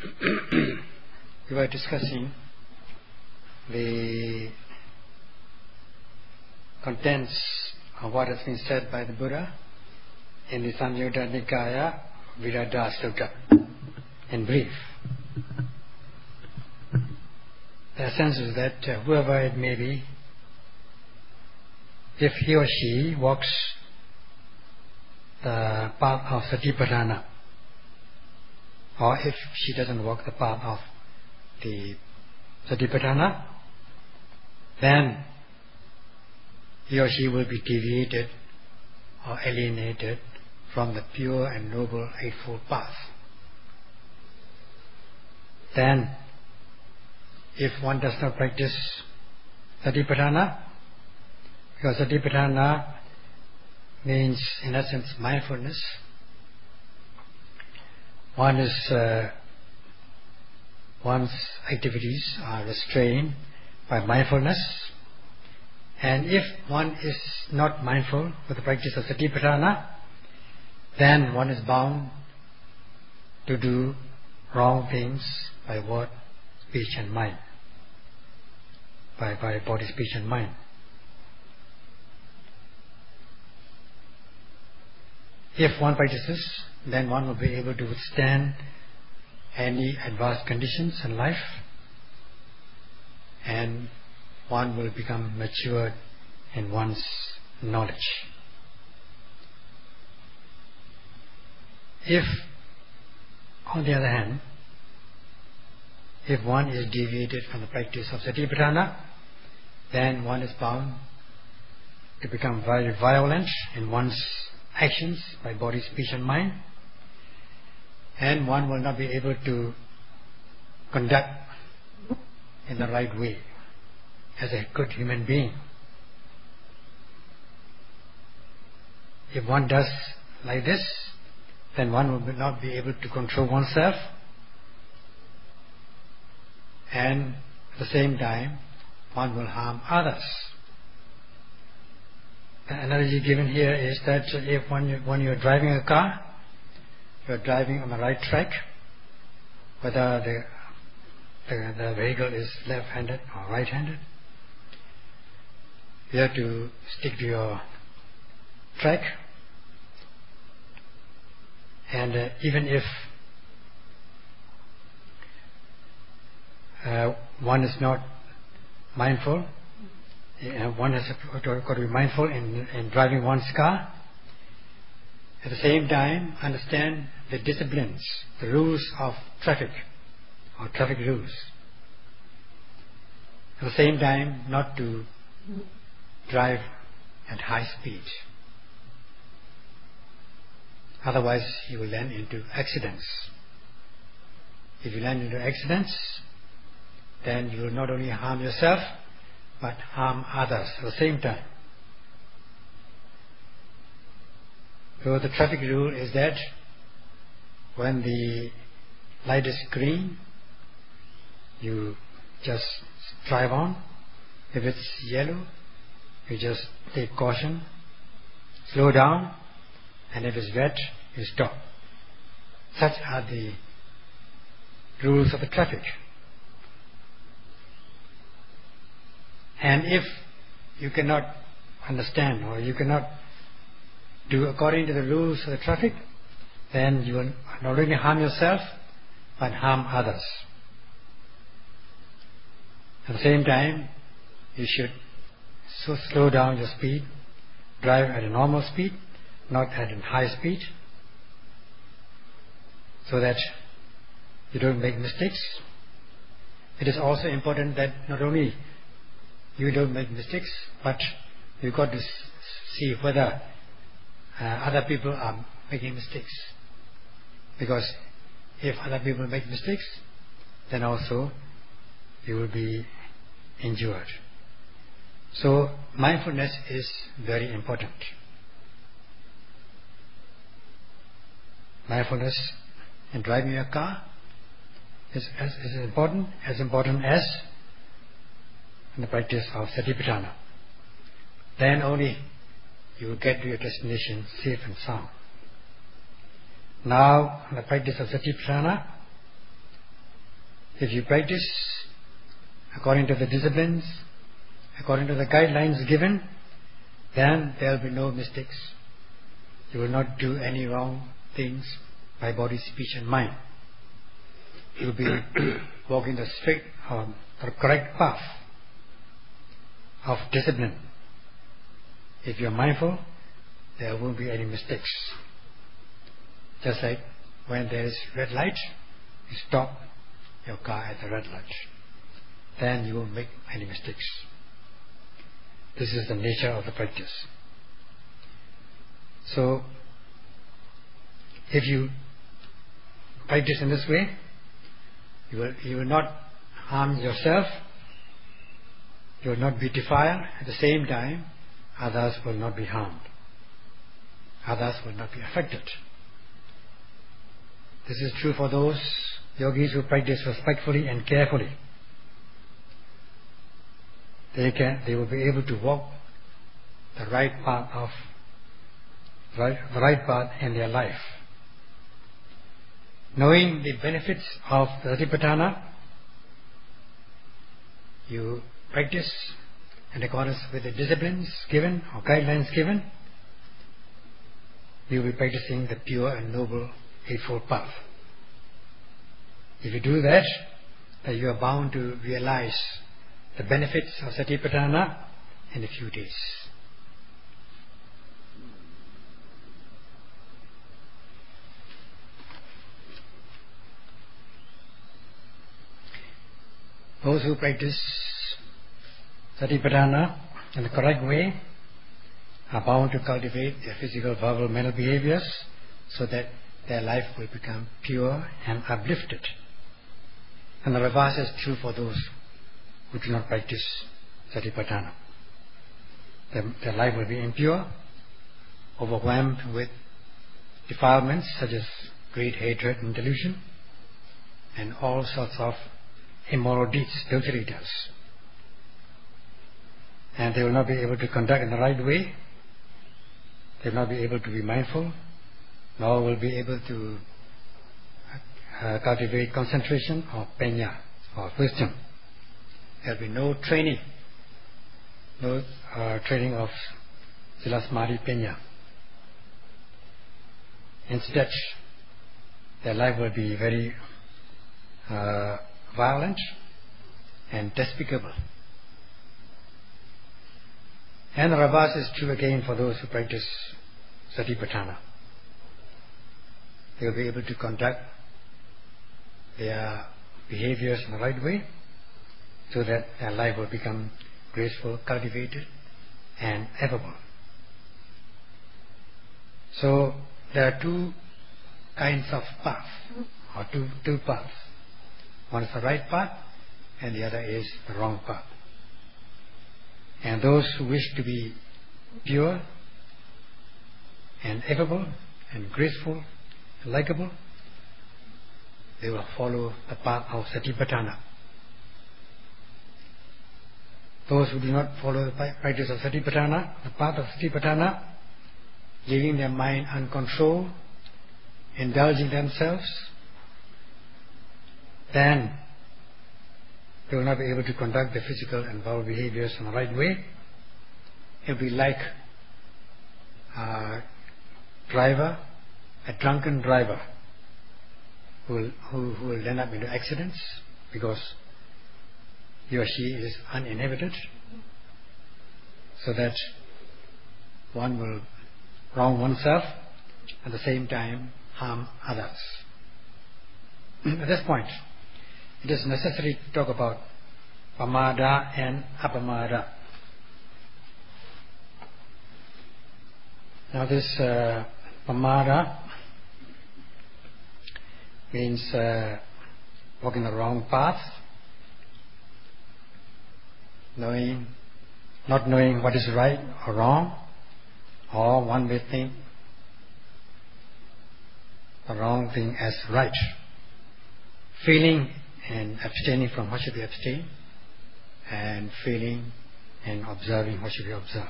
We were discussing the contents of what has been said by the Buddha in the Samyutta Nikaya Virada Sutta. In brief, the essence is that whoever it may be, if he or she walks the path of Satipatthana, or if she doesn't walk the path of the Satipatthana, then he or she will be deviated or alienated from the pure and noble Eightfold Path. Then, if one does not practice Satipatthana, because Satipatthana means in essence mindfulness, one's activities are restrained by mindfulness, and if one is not mindful with the practice of Satipatthana, then one is bound to do wrong things by word, speech and mind, by body, speech and mind. If one practices, then one will be able to withstand any adverse conditions in life, and one will become matured in one's knowledge. If, on the other hand, if one is deviated from the practice of Satipatthana, then one is bound to become very violent in one's actions by body, speech and mind, and one will not be able to conduct in the right way as a good human being. If one does like this, then one will not be able to control oneself, and at the same time one will harm others. The analogy given here is that if when you are driving a car, you are driving on the right track, whether the vehicle is left-handed or right-handed, you have to stick to your track, and even if one is not mindful, one has got to be mindful in driving one's car. At the same time, understand the disciplines, the rules of traffic, or traffic rules. At the same time, not to drive at high speed. Otherwise, you will land into accidents. If you land into accidents, then you will not only harm yourself, but harm others at the same time. So the traffic rule is that when the light is green, you just drive on. If it's yellow, you just take caution, slow down, and if it's red, you stop. Such are the rules of the traffic. And if you cannot understand or you cannot do according to the rules of the traffic, then you will not only harm yourself, but harm others. At the same time, you should slow down your speed, drive at a normal speed, not at a high speed, so that you don't make mistakes. It is also important that not only you don't make mistakes, but you've got to see whether other people are making mistakes. Because if other people make mistakes, then also you will be injured. So mindfulness is very important. Mindfulness in driving a car is as important as in the practice of Satipatthana. Then only you will get to your destination safe and sound. Now, in the practice of Satipatthana, If you practice according to the disciplines, according to the guidelines given, then there will be no mistakes. You will not do any wrong things by body, speech and mind. You will be walking the straight or correct path of discipline. If you are mindful, there won't be any mistakes. Just like when there is red light, you stop your car at the red light. Then you won't make any mistakes. This is the nature of the practice. So, if you practice in this way, you will not harm yourself, you will not be defiled. At the same time, others will not be harmed. Others will not be affected. This is true for those yogis who practice respectfully and carefully. They will be able to walk the right path in their life. Knowing the benefits of the Satipatthana, you practice in accordance with the disciplines given or guidelines given. You will be practicing the pure and noble Eightfold Path. If you do that, then you are bound to realize the benefits of Satipatthana in a few days. Those who practice Satipatthana in the correct way are bound to cultivate their physical, verbal, mental behaviors so that their life will become pure and uplifted. And the reverse is true for those who do not practice Satipatthana. Their life will be impure, overwhelmed with defilements such as greed, hatred and delusion, and all sorts of immoral deeds, adultery does. And they will not be able to conduct in the right way. They will not be able to be mindful, nor will be able to cultivate concentration or panya or wisdom. There will be no training, training of Sila Samadhi Panya. Instead, their life will be very violent and despicable. And the reverse is true again for those who practice Satipatthana. They will be able to conduct their behaviors in the right way so that their life will become graceful, cultivated and affable. So there are two kinds of paths, or two paths. One is the right path and the other is the wrong path. And those who wish to be pure and affable and graceful and likable, they will follow the path of Satipatthana. Those who do not follow the practice of Satipatthana, the path of Satipatthana, leaving their mind uncontrolled, indulging themselves, then they will not be able to conduct their physical and verbal behaviors in the right way. It will be like a drunken driver who will end up into accidents because he or she is uninhibited, so that one will wrong oneself at the same time harm others. At this point, it is necessary to talk about Pamada and Appamada. Now this Pamada means walking the wrong path, not knowing what is right or wrong, or one may think the wrong thing as right, feeling and abstaining from what should be abstained, and feeling and observing what should be observed.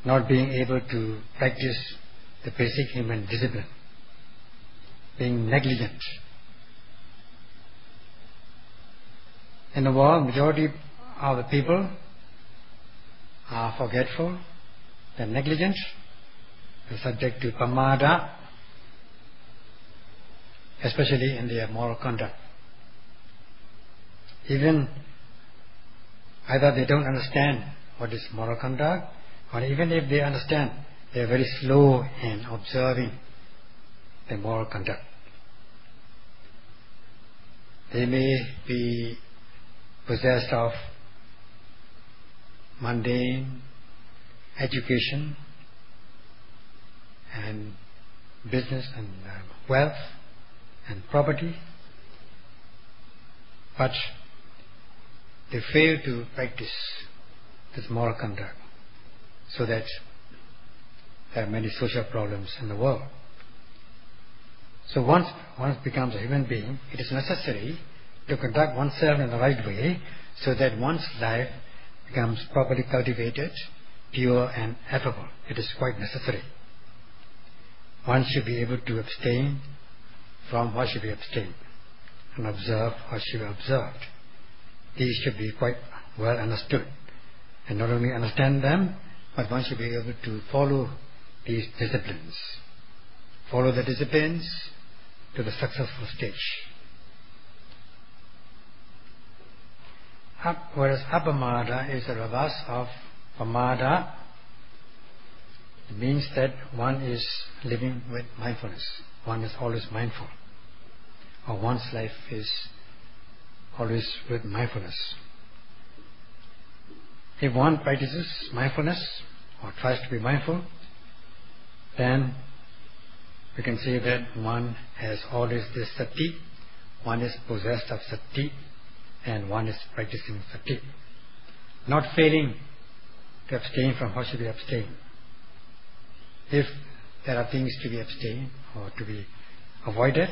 Not being able to practice the basic human discipline, being negligent In the world, majority of the people are forgetful, they're negligent, they're subject to Pamada, especially in their moral conduct. Even either they don't understand what is moral conduct, or even if they understand, they are very slow in observing the moral conduct. They may be possessed of mundane education and business and wealth and property, but they fail to practice this moral conduct, so that there are many social problems in the world. So once one becomes a human being, it is necessary to conduct oneself in the right way, so that one's life becomes properly cultivated, pure and affable. It is quite necessary. One should be able to abstain from what should be abstained, and observe what should be observed. These should be quite well understood, and not only understand them, but one should be able to follow these disciplines. Follow the disciplines to the successful stage. Whereas Appamada is the reverse of Pamada, it means that one is living with mindfulness. One is always mindful, or one's life is always with mindfulness. If one practices mindfulness or tries to be mindful, then we can say that one has always this sati, one is possessed of sati, and one is practicing sati, not failing to abstain from what should be abstained. If there are things to be abstained or to be avoided,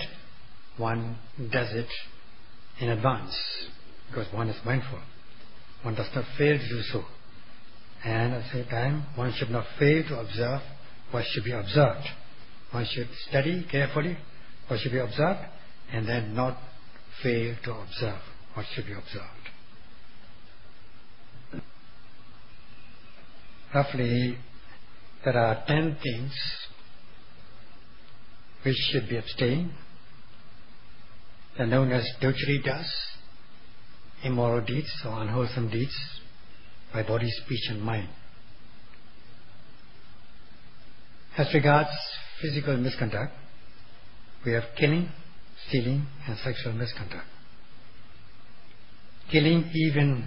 one does it in advance, because one is mindful. One does not fail to do so, and at the same time one should not fail to observe what should be observed. One should study carefully what should be observed, and then not fail to observe what should be observed. Roughly, there are 10 things which should be abstained. They are known as docharitas, immoral deeds or unwholesome deeds by body, speech and mind. As regards physical misconduct, we have killing, stealing and sexual misconduct. Killing even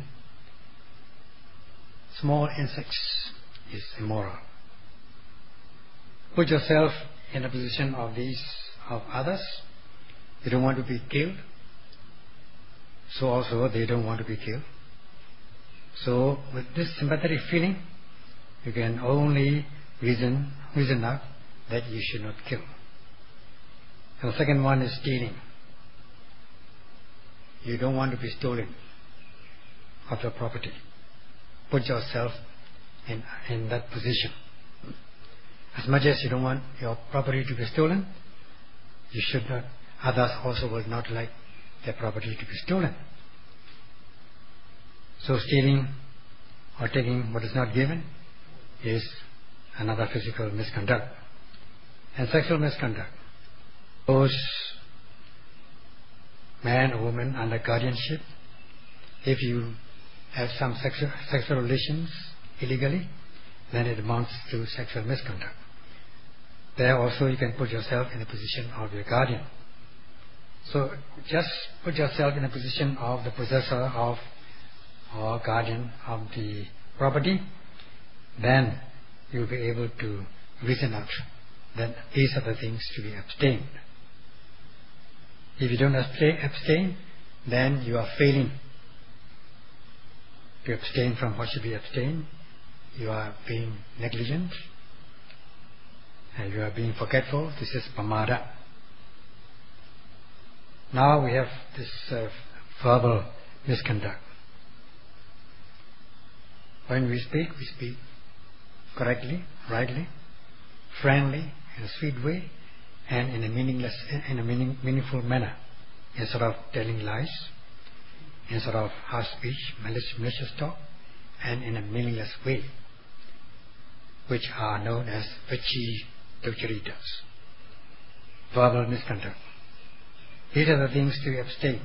small insects is immoral. Put yourself in a position of others. You don't want to be killed, so also they don't want to be killed. So with this sympathetic feeling, you can only reason up that you should not kill. And the second one is stealing. You don't want to be stolen of your property. Put yourself in that position. As much as you don't want your property to be stolen, you should not. Others also will not like their property to be stolen. So stealing or taking what is not given is another physical misconduct. And sexual misconduct. Those man or woman under guardianship, if you have some sexual relations illegally, then it amounts to sexual misconduct. There also you can put yourself in the position of your guardian. So just put yourself in a position of the possessor of or guardian of the property, then you will be able to reason out that these are the things to be abstained. If you don't abstain, then you are failing to abstain from what should be abstained. You are being negligent and you are being forgetful. This is Pamada. Now we have this verbal misconduct. When we speak correctly, rightly, friendly, in a sweet way, and in a meaningful manner, instead of telling lies. instead of harsh speech, malicious talk, and in a meaningless way, which are known as Vichitocaritas, verbal misconduct. These are the things to abstain.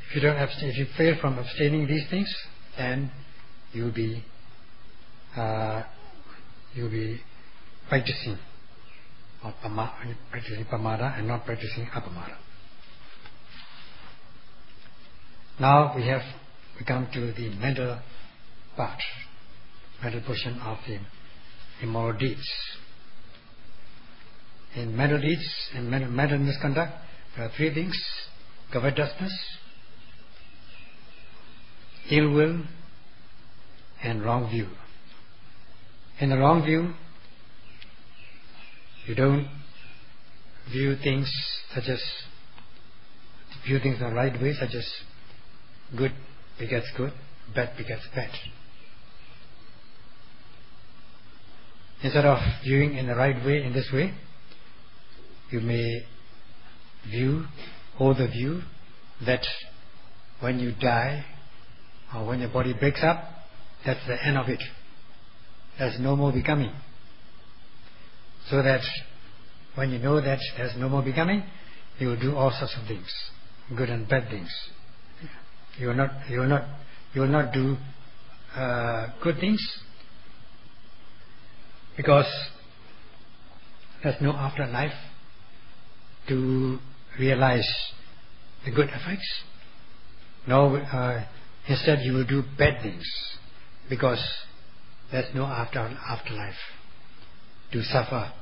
If you don't abstain, if you fail from abstaining these things, then you'll be practicing Pamada and not practicing Appamada. Now we come to the mental part, mental portion of the immoral deeds. In mental deeds and mental misconduct, there are three things: covetousness, ill will, and wrong view. In the wrong view, you don't view things in the right way, such as good begets good, bad begets bad. Instead of viewing in the right way, in this way, you may hold the view that when you die or when your body breaks up, that's the end of it. There's no more becoming. So that when you know that there's no more becoming, you will do all sorts of things, good and bad things. You will not do good things, because there's no afterlife to realize the good effects. No, instead you will do bad things, because there's no afterlife to suffer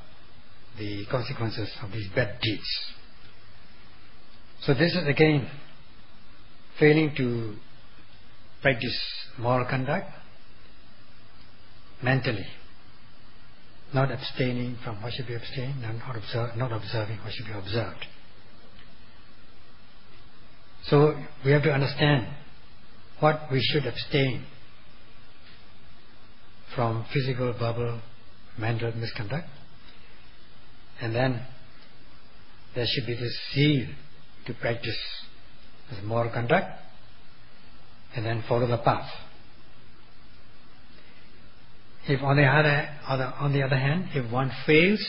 the consequences of these bad deeds. So this is again failing to practice moral conduct mentally, not abstaining from what should be abstained, and not observing what should be observed. So we have to understand what we should abstain from: physical, verbal, mental misconduct. And then there should be this zeal to practice this moral conduct, and then follow the path. If on the other hand, if one fails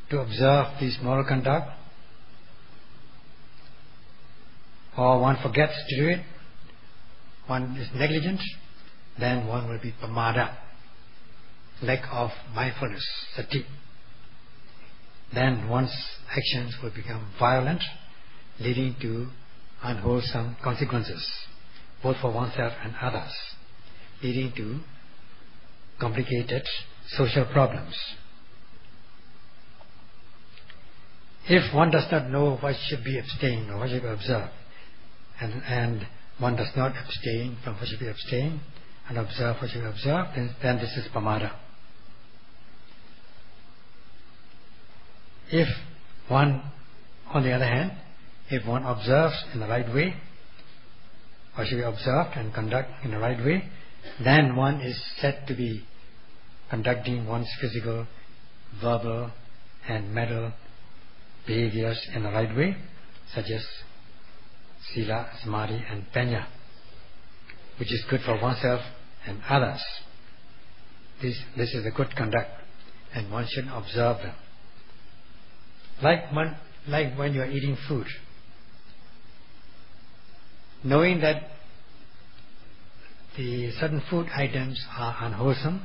to observe this moral conduct, or one forgets to do it, one is negligent, then one will be Pamada, lack of mindfulness, sati. Then one's actions will become violent, leading to unwholesome consequences, both for oneself and others, leading to complicated social problems. If one does not know what should be abstained or what should be observed, and one does not abstain from what should be abstained and observe what should be observed, then this is Pamada. If one, on the other hand, if one observes in the right way, or should be observed and conduct in the right way, then one is said to be conducting one's physical, verbal, and mental behaviors in the right way, such as Sila, Samadhi, and Panya, which is good for oneself and others. This is a good conduct, and one should observe them. Like when you are eating food, knowing that the certain food items are unwholesome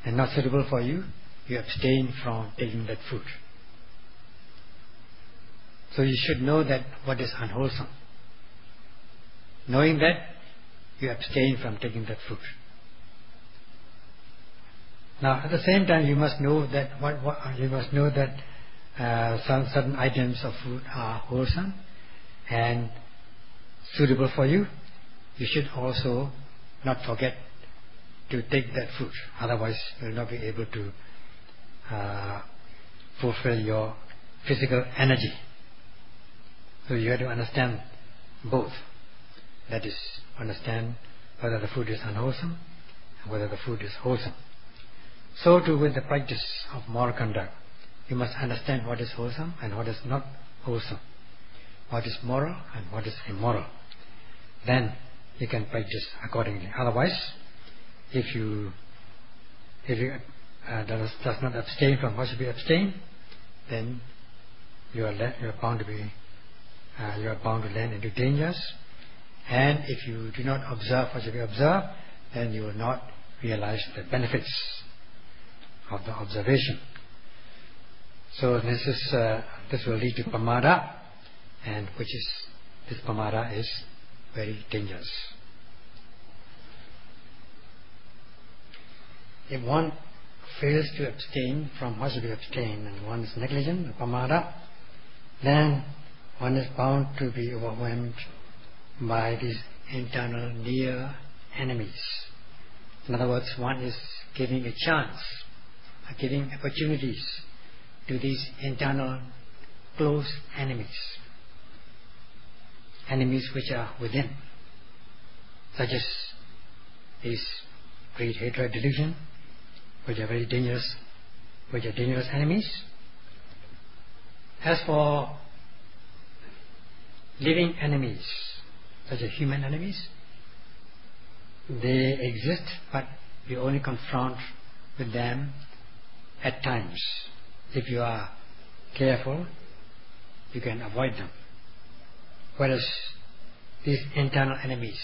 and not suitable for you, you abstain from taking that food. So you should know that what is unwholesome. Knowing that, you abstain from taking that food. Now, at the same time, you must know that some certain items of food are wholesome and suitable for you. You should also not forget to take that food. Otherwise, you will not be able to fulfill your physical energy. So you have to understand both. That is, understand whether the food is unwholesome and whether the food is wholesome. So too with the practice of moral conduct. You must understand what is wholesome and what is not wholesome. what is moral and what is immoral. Then you can practice accordingly. Otherwise, if you does not abstain from what should be abstained, then you are bound to land into dangers. And if you do not observe what should be observed, then you will not realize the benefits of the observation. So this will lead to Pamada, and this Pamada is very dangerous. If one fails to abstain from what should be abstained, and one is negligent, Pamada, then one is bound to be overwhelmed by these internal near enemies. In other words, one is giving a chance, giving opportunities to these internal close enemies, enemies which are within, such as these greed, hatred, delusion, which are very dangerous, enemies. As for living enemies, such as human enemies, they exist, but you only confront with them at times. If you are careful, you can avoid them. Whereas these internal enemies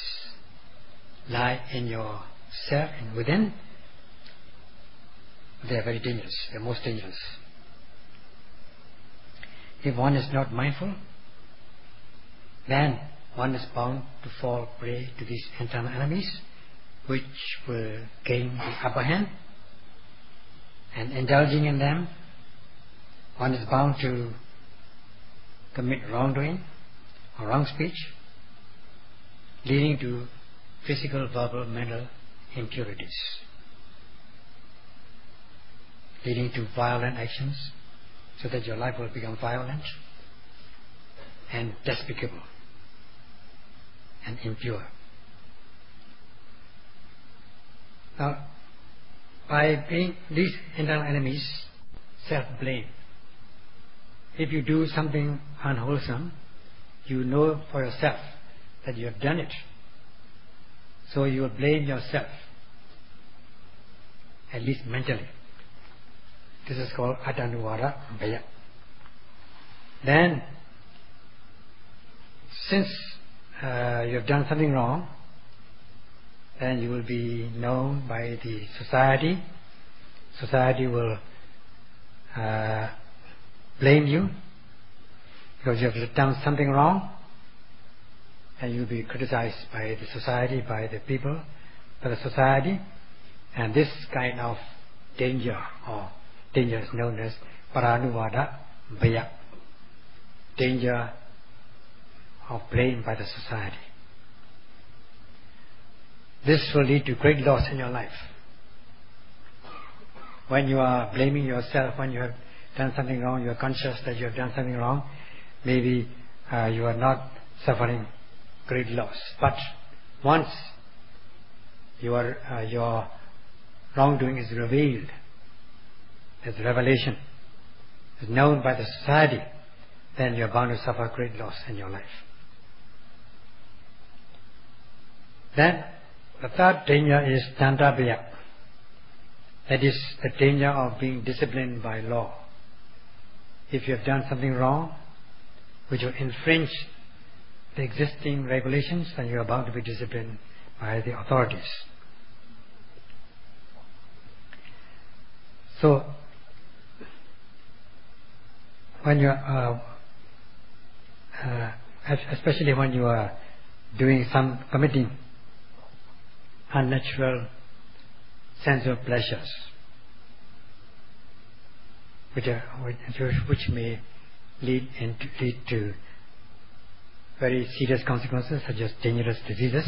lie in your self and within, they are very dangerous. They are most dangerous. If one is not mindful, then one is bound to fall prey to these internal enemies, which will gain the upper hand, and indulging in them, one is bound to commit wrongdoing or wrong speech, leading to physical, verbal, mental impurities, leading to violent actions, so that your life will become violent and despicable and impure. Now, by being these internal enemies, self-blame. If you do something unwholesome, you know for yourself that you have done it. So you will blame yourself, at least mentally. This is called Attanuvada Bhaya. Then, since you have done something wrong, then you will be known by the society. Society will blame you because you have done something wrong, and you will be criticized by the society, by the people, by the society. And this kind of danger is known as Paranuvada Bhaya, danger of blame by the society. This will lead to great loss in your life. When you are blaming yourself, when you have done something wrong, you are conscious that you have done something wrong, maybe you are not suffering great loss. But once your wrongdoing is revealed, as revelation, is known by the society, then you are bound to suffer great loss in your life. Then the third danger is Dandabhaya. That is the danger of being disciplined by law. If you have done something wrong, which will infringe the existing regulations, then you are bound to be disciplined by the authorities. So, when you are, especially when you are committing unnatural sensual pleasures, which may lead to very serious consequences, such as dangerous diseases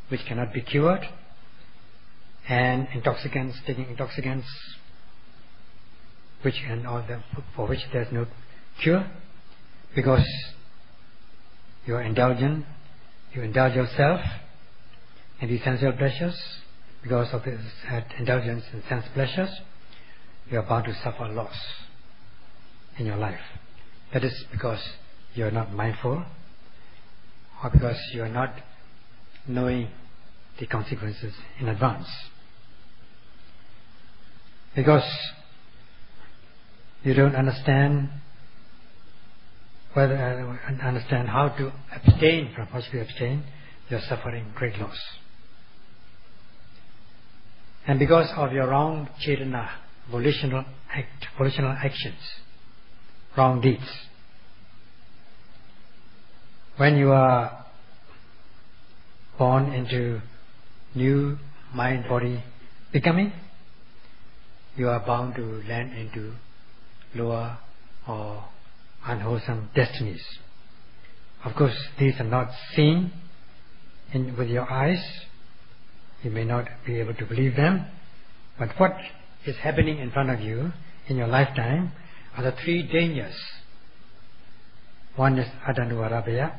which cannot be cured, and taking intoxicants for which there is no cure, because you are indulgent, you indulge yourself in these sensual pleasures. Because of this indulgence in sense pleasures, you are bound to suffer loss in your life. That is because you are not mindful, or because you are not knowing the consequences in advance. Because you don't understand how to abstain from what you abstain, you are suffering great loss. And because of your wrong cetana, volitional actions, wrong deeds, when you are born into new mind-body becoming, you are bound to land into lower or unwholesome destinies. Of course, these are not seen with your eyes. You may not be able to believe them, but what is happening in front of you in your lifetime are the three dangers. One is Adanuvarabhaya,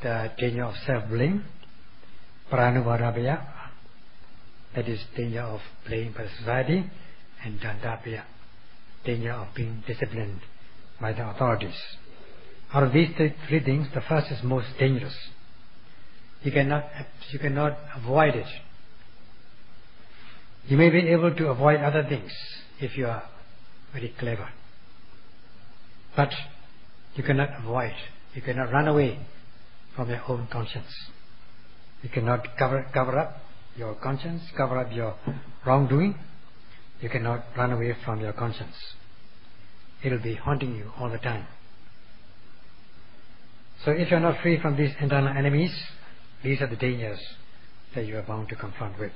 the danger of self-blame; Paranuvarabhaya, that is danger of blame by society; and Dandabhaya, danger of being disciplined by the authorities. Out of these three things, the first is most dangerous. You cannot avoid it. You may be able to avoid other things if you are very clever, but you cannot avoid, you cannot run away from your own conscience. You cannot cover up your conscience, cover up your wrongdoing. You cannot run away from your conscience. It will be haunting you all the time. So if you are not free from these internal enemies, these are the dangers that you are bound to confront with.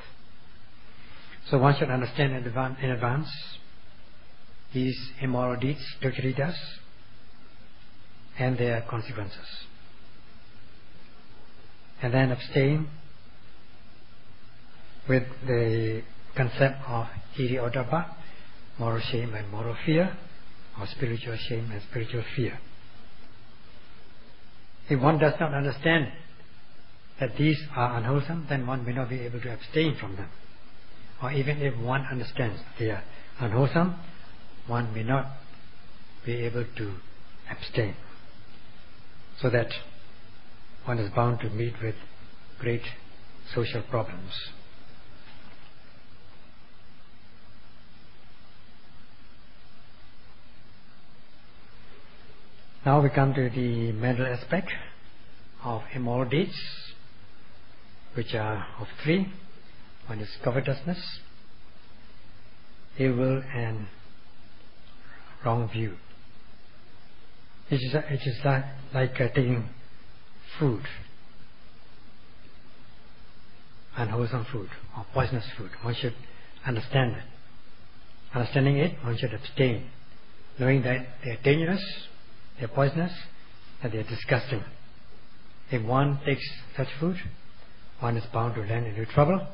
So one should understand in advance these immoral deeds, dukkha, and their consequences. And then abstain with the concept of hiri-ottappa, moral shame and moral fear, or spiritual shame and spiritual fear. If one does not understand that these are unwholesome, then one may not be able to abstain from them. Or even if one understands they are unwholesome, one may not be able to abstain. So that one is bound to meet with great social problems. Now we come to the mental aspect of immoral deeds, which are of three. One is covetousness, ill will, and wrong view. It is like taking food, unwholesome food or poisonous food. One should understand it. Understanding it, one should abstain, knowing that they are dangerous, they are poisonous, that they are disgusting. If one takes such food, one is bound to land into trouble,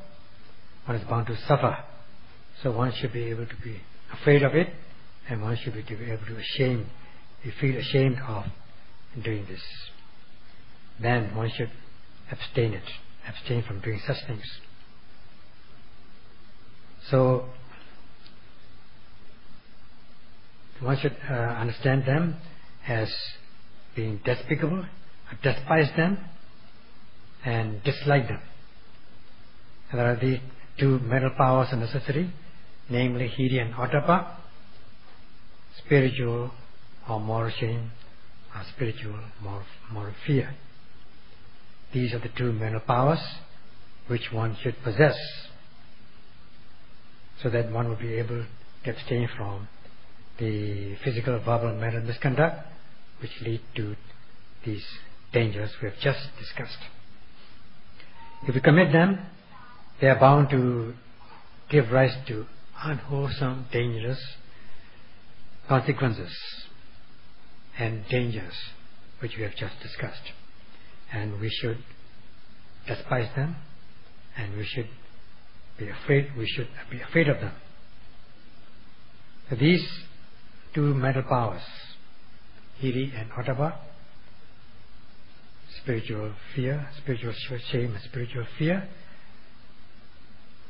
one is bound to suffer. So one should be able to be afraid of it, and one should be able to feel ashamed of doing this. Then one should abstain from doing such things. So one should understand them as being despicable, despise them, and dislike them. And there are these two mental powers are necessary, namely hiri and ottappa, spiritual or moral shame, or spiritual moral fear. These are the two mental powers which one should possess, so that one will be able to abstain from the physical, verbal, and mental misconduct which lead to these dangers we have just discussed. If we commit them, they are bound to give rise to unwholesome, dangerous consequences and dangers which we have just discussed. And we should despise them, and we should be afraid of them. So these two mental powers, hiri and ottappa, spiritual fear, spiritual shame and spiritual fear,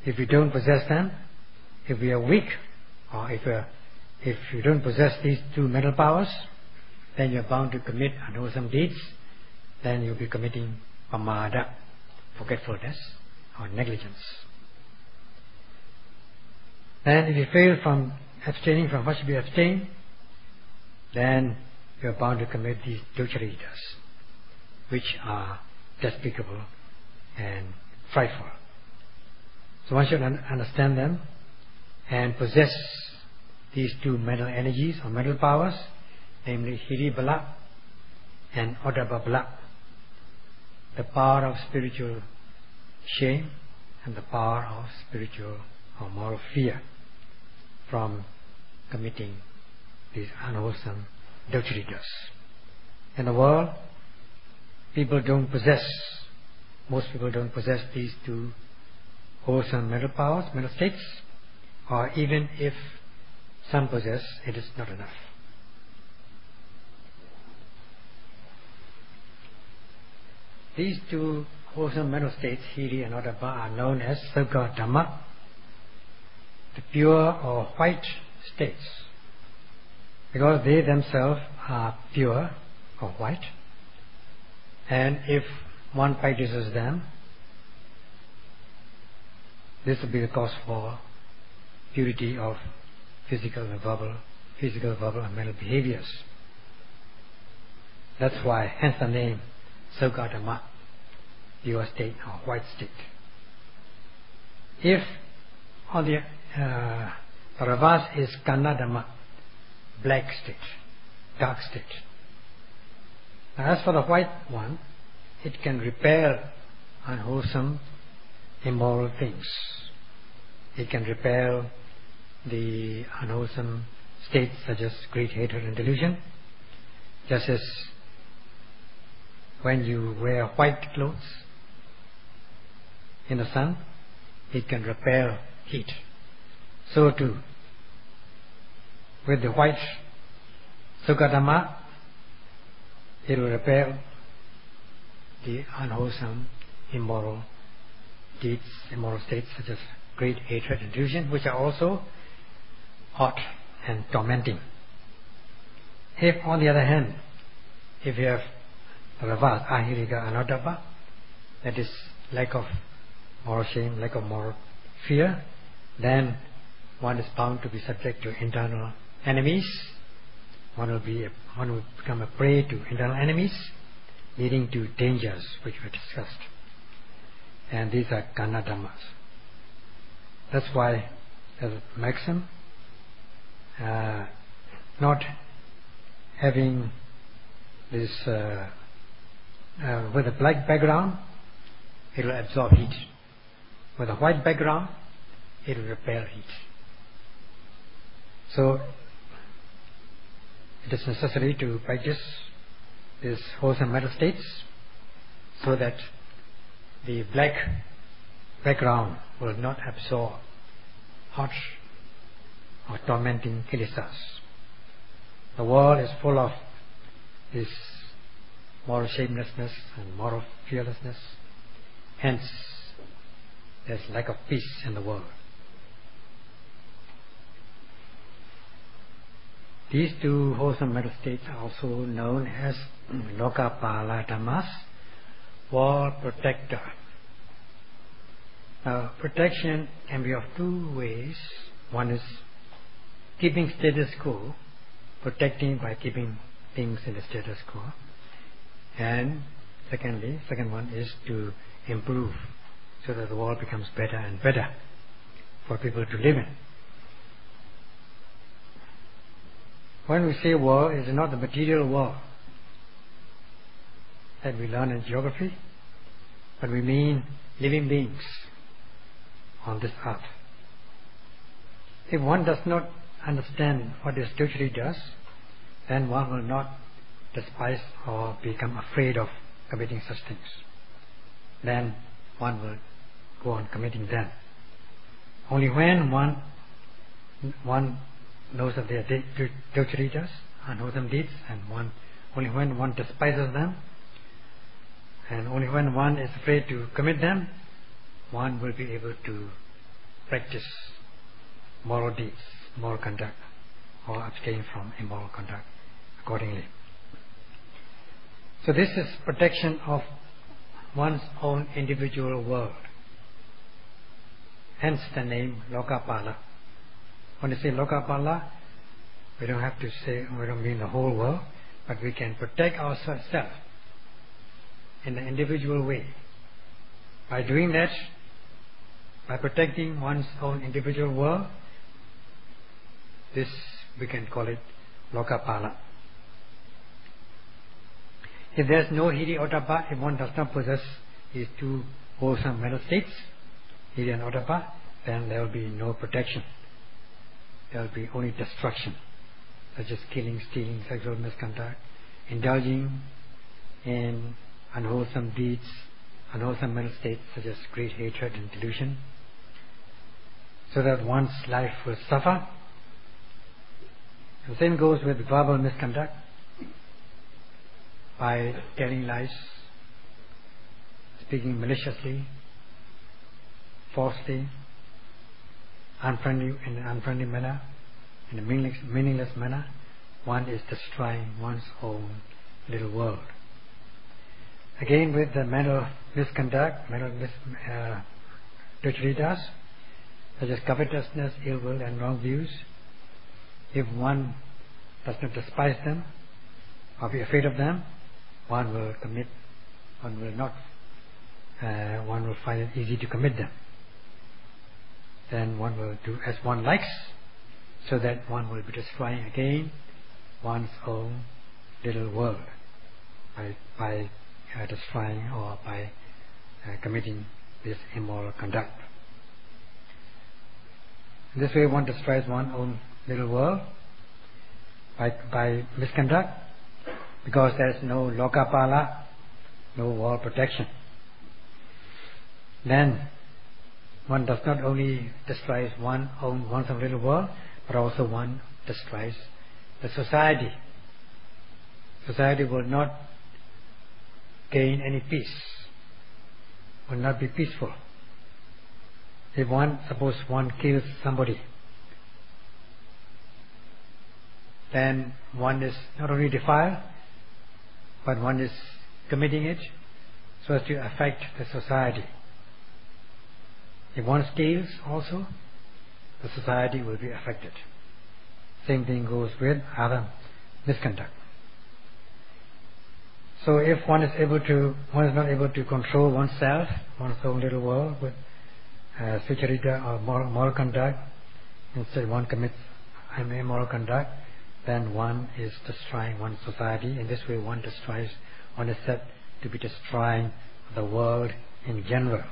if we don't possess them, if we are weak, or if you don't possess these two mental powers, then you're bound to commit unwholesome deeds. Then you'll be committing Pamada, forgetfulness or negligence. Then if you fail from abstaining from what should be abstained, then you're bound to commit these ducharitas, which are despicable and frightful. So one should understand them and possess these two mental energies or mental powers, namely Hiri Bala and Oddabba Bala, the power of spiritual shame and the power of spiritual or moral fear from committing these unwholesome ducharitas. In the world, most people don't possess these two wholesome mental powers, mental states, or even if some possess, it is not enough. These two wholesome mental states, Hiri and Oddabba, are known as Sukha Dhamma, the pure or white states, because they themselves are pure or white, and if one practices them, this will be the cause for purity of physical, verbal, and mental behaviors. That's why, hence the name Sukha Dhamma, pure state or white state. If on the reverse is Kanna Dhamma, black state, dark state. Now, as for the white one, it can repel unwholesome, immoral things. It can repel the unwholesome states such as greed, hatred and delusion. Just as when you wear white clothes in the sun, it can repel heat. So too, with the white Sukha Dhamma, it will repel the unwholesome, immoral deeds, immoral states such as greed, hatred and delusion, which are also hot and tormenting. If on the other hand, if you have reverse, Ahirika and Oddabba, that is lack of moral shame, lack of moral fear, then one is bound to be subject to internal enemies. One will become a prey to internal enemies, leading to dangers which were discussed. And these are Kanna Dhammas. That's why, as a maxim, not having this with a black background, it will absorb heat. With a white background, it will repel heat. So it is necessary to practice these wholesome mental states so that the black background will not absorb hot or tormenting kilesas. The world is full of this moral shamelessness and moral fearlessness. Hence, there's lack of peace in the world. These two wholesome mental states are also known as Lokapala Dhammas, world protector. Now, protection can be of two ways. One is keeping status quo, protecting by keeping things in the status quo. And second one is to improve so that the world becomes better and better for people to live in. When we say world, it is not the material world that we learn in geography, but we mean living beings on this earth. If one does not understand what this duty does, then one will not despise or become afraid of committing such things. Then one will go on committing them. Only when one knows that they are ducharitas, unwholesome deeds, and only when one despises them, and only when one is afraid to commit them, one will be able to practice moral deeds, moral conduct, or abstain from immoral conduct accordingly. So this is protection of one's own individual world. Hence the name Lokapala. When you say Lokapala, we don't have to say, we don't mean the whole world, but we can protect ourselves in an individual way. By doing that, by protecting one's own individual world, this we can call it Lokapala. If there is no Hiri Ottappa, if one does not possess these two wholesome mental states, Hiri and Ottappa, then there will be no protection. There will be only destruction, such as killing, stealing, sexual misconduct, indulging in unwholesome deeds, unwholesome mental states such as great hatred and delusion, so that one's life will suffer. The same goes with verbal misconduct, by telling lies, speaking maliciously, falsely, unfriendly, in an unfriendly manner, in a meaningless manner, one is destroying one's own little world. Again, with the mental misconduct, ducharitas, such as covetousness, ill will, and wrong views, if one does not despise them or be afraid of them, one will find it easy to commit them. Then one will do as one likes, so that one will be destroying again one's own little world by destroying or by committing this immoral conduct. In this way one destroys one's own little world by misconduct, because there is no Lokapala, no wall protection. Then one does not only destroy one's own little world, but also one destroys the society. Society will not gain any peace, will not be peaceful. If suppose one kills somebody, then one is not only defiled, but one is committing it so as to affect the society. If one steals also, the society will be affected. Same thing goes with other misconduct. So if one is not able to control oneself, one's own little world with sucharita or moral conduct, instead one commits immoral conduct, then one is destroying one's society. In this way one is said to be destroying the world in general.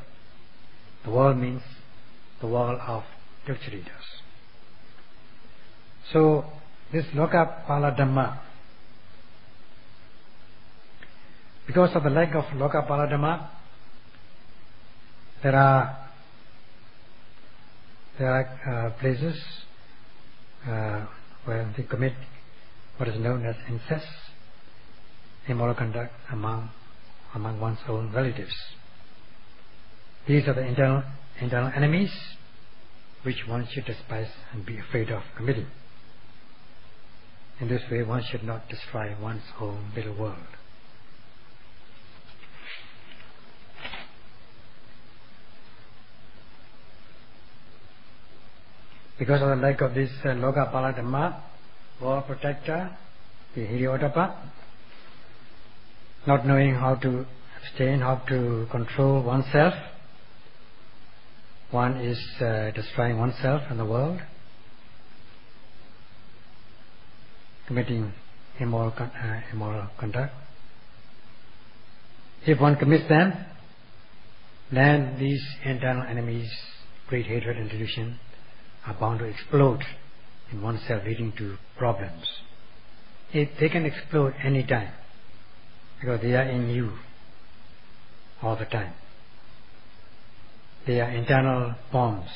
The world means the world of ducharitas. So this Lokapala Dhamma, because of the lack of Lokapala Dhamma, there are places where they commit what is known as incest, immoral conduct among one's own relatives. These are the internal enemies which one should despise and be afraid of committing. In this way one should not destroy one's own little world. Because of the lack of this Lokapala Dhamma, world protector, the Hiri Ottappa, not knowing how to abstain, how to control oneself, one is destroying oneself and the world, committing immoral conduct. If one commits them, then these internal enemies, great hatred and delusion, are bound to explode in oneself, leading to problems. They can explode any time, because they are in you all the time. They are internal bombs.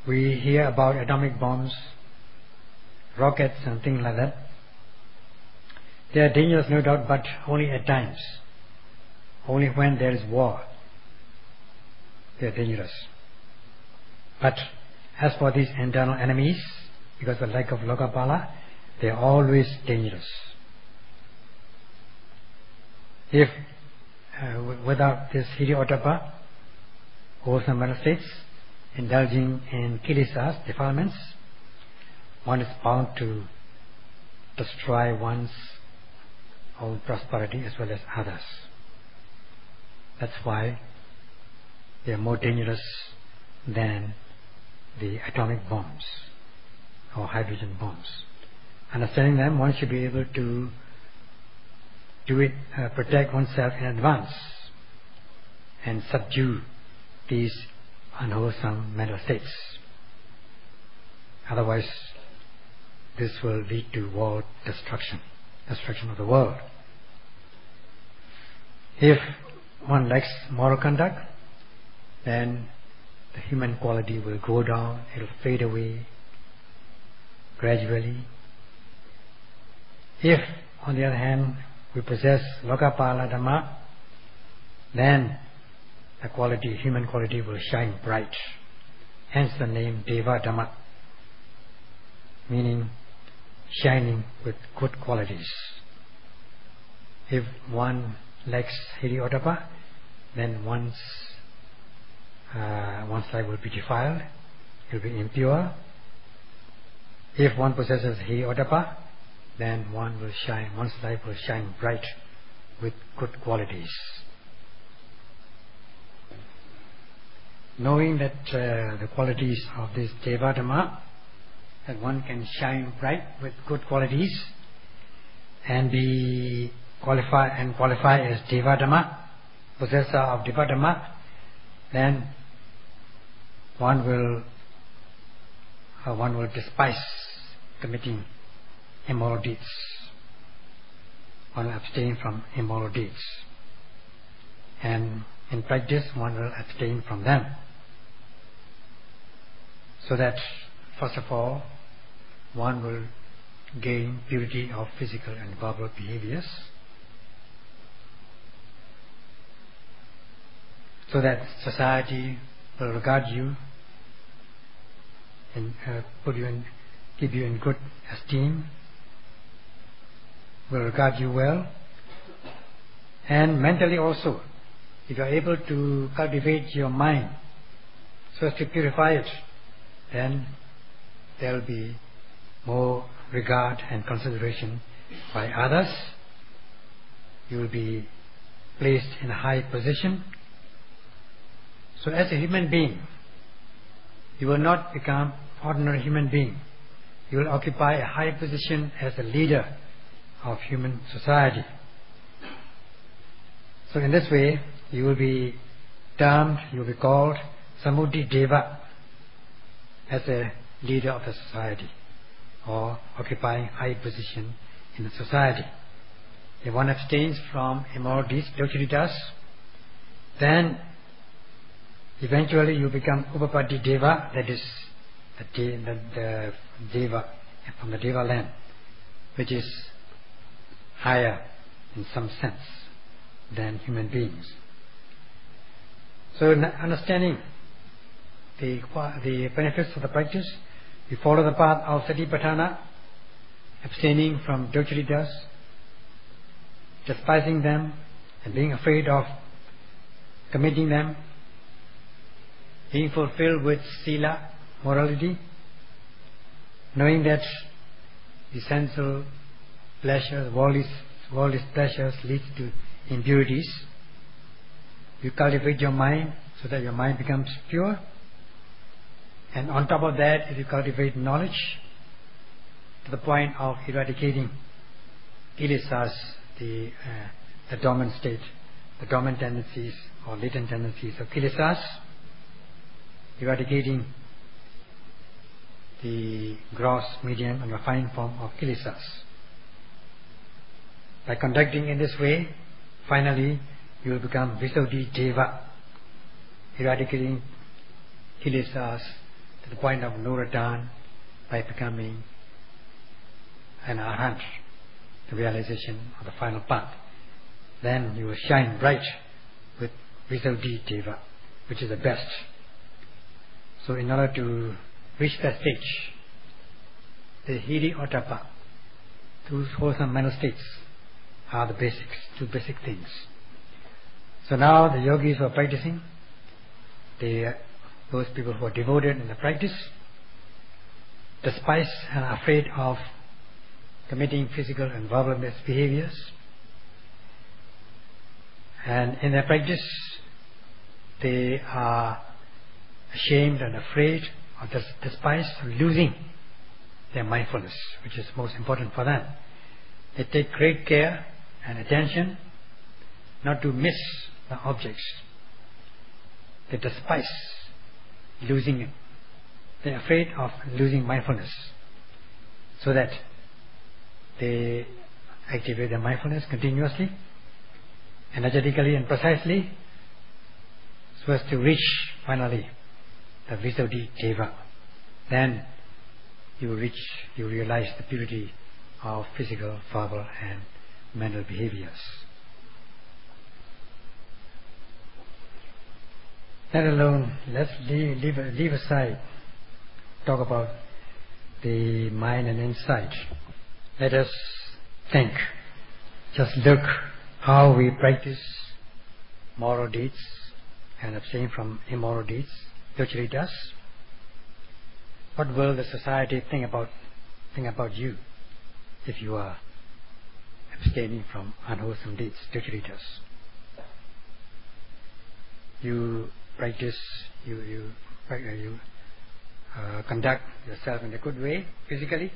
We hear about atomic bombs, rockets and things like that. They are dangerous, no doubt, but only at times. Only when there is war, they are dangerous. But as for these internal enemies, because of the lack of Lokapala, they are always dangerous. If without this hiri-ottappa, wholesome mental states, indulging in kilesas, defilements, one is bound to destroy one's own prosperity as well as others. That's why they are more dangerous than the atomic bombs or hydrogen bombs. Understanding them, one should be able to protect oneself in advance and subdue these unwholesome mental states. Otherwise, this will lead to world destruction of the world. If one lacks moral conduct, then the human quality will go down, it will fade away gradually. If, on the other hand, we possess lokapala dhamma, then the quality, human quality, will shine bright. Hence the name Deva Dhamma, meaning shining with good qualities. If one lacks hiri-ottappa, then one's life will be defiled, it will be impure. If one possesses hiri-ottappa, then one's life will shine bright with good qualities. Knowing that the qualities of this Deva Dhamma, that one can shine bright with good qualities and qualify as Deva Dhamma, possessor of Deva Dhamma, then one will despise committing immoral deeds. One will abstain from immoral deeds, and in practice one will abstain from them, so that first of all one will gain purity of physical and verbal behaviors, so that society will regard you and keep you in good esteem, will regard you well. And mentally also, if you are able to cultivate your mind so as to purify it, then there will be more regard and consideration by others. You will be placed in a high position. So as a human being, you will not become ordinary human being. You will occupy a high position as a leader of human society. So in this way, you will be termed, you will be called Samudhi Deva, as a leader of the society, or occupying high position in the society. If one abstains from immoral deeds, ducharitas, then eventually you become Upapati Deva, that is the Deva from the Deva land, which is higher in some sense than human beings. So understanding the benefits of the practice, we follow the path of Satipatthana, abstaining from ducharitas, despising them and being afraid of committing them, being fulfilled with sila, morality, knowing that the sensual pleasures, worldly pleasures leads to impurities. You cultivate your mind so that your mind becomes pure, and on top of that, if you cultivate knowledge to the point of eradicating kilesas, the dormant state, the dormant tendencies or latent tendencies of kilesas, eradicating the gross, medium and refined form of kilesas. By conducting in this way, finally you will become Visuddhi Deva, eradicating kilesas to the point of no return by becoming an arhat, the realization of the final path. Then you will shine bright with Visuddhi Deva, which is the best. So in order to reach that stage, the hiri-ottappa, those wholesome mental states, are the basics, two basic things. So now the yogis who are practicing, those people who are devoted in the practice, despise and are afraid of committing physical and verbal misbehaviors, and in their practice they are ashamed and afraid or despise losing their mindfulness, which is most important for them. They take great care and attention not to miss the objects. They despise losing it. They are afraid of losing mindfulness, so that they activate their mindfulness continuously, energetically and precisely, so as to reach finally the Visuddhi-deva. Then you realize the purity of physical, verbal and mental behaviors. Let alone, let's leave aside talk about the mind and insight. Let us think. Just look how we practice moral deeds and abstain from immoral deeds, usually does. What will the society think about you if you are abstaining from unwholesome deeds, usually does? You practice, you conduct yourself in a good way, physically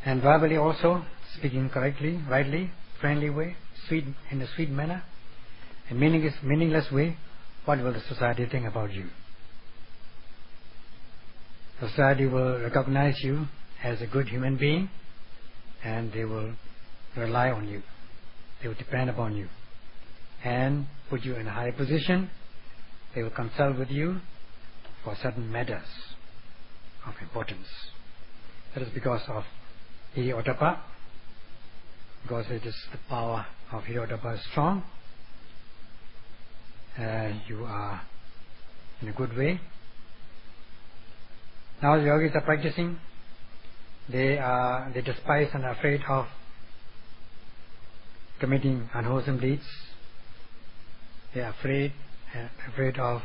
and verbally also, speaking correctly, rightly, friendly way, in a sweet manner, a meaningless way. What will the society think about you? Society will recognize you as a good human being, and they will rely on you. They will depend upon you and put you in a high position. They will consult with you for certain matters of importance. That is because of Hiri-ottappa, because it is the power of Hiri-ottappa is strong. You are in a good way. Now the yogis are practicing. They despise and are afraid of committing unwholesome deeds. They are afraid of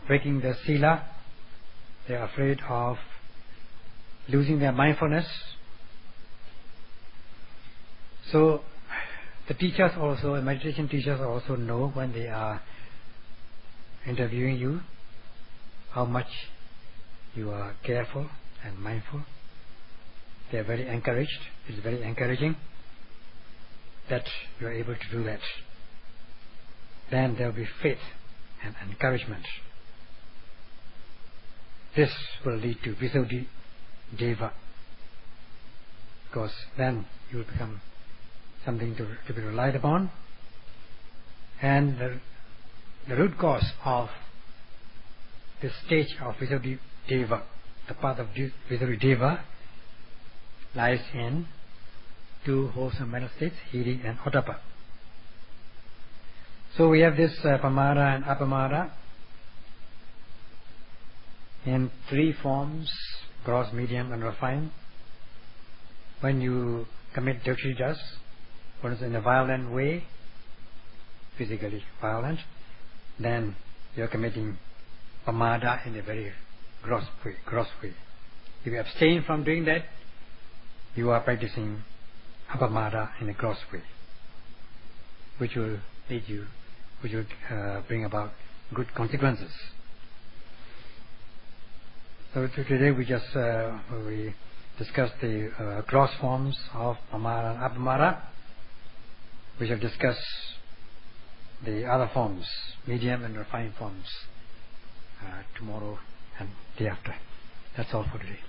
breaking the sila. They are afraid of losing their mindfulness. So the teachers also, the meditation teachers also know when they are interviewing you how much you are careful and mindful. They are very encouraged. It is very encouraging that you are able to do that. Then there will be faith and encouragement. This will lead to Visuddhi-deva, because then you will become something to be relied upon. And the root cause of this stage of Visuddhi-deva, the path of Visuddhi-deva, lies in two wholesome mental states, Hiri and Ottappa. So we have this Pamada and Appamada in three forms: gross, medium and refined. When you commit doshijas, one is in a violent way, physically violent, then you are committing Pamada in a very gross way. If you abstain from doing that, you are practicing Appamada in a gross way, which will bring about good consequences. So today we just we discussed the gross forms of Pamada and Appamada. We shall discuss the other forms, medium and refined forms, tomorrow and day after. That's all for today.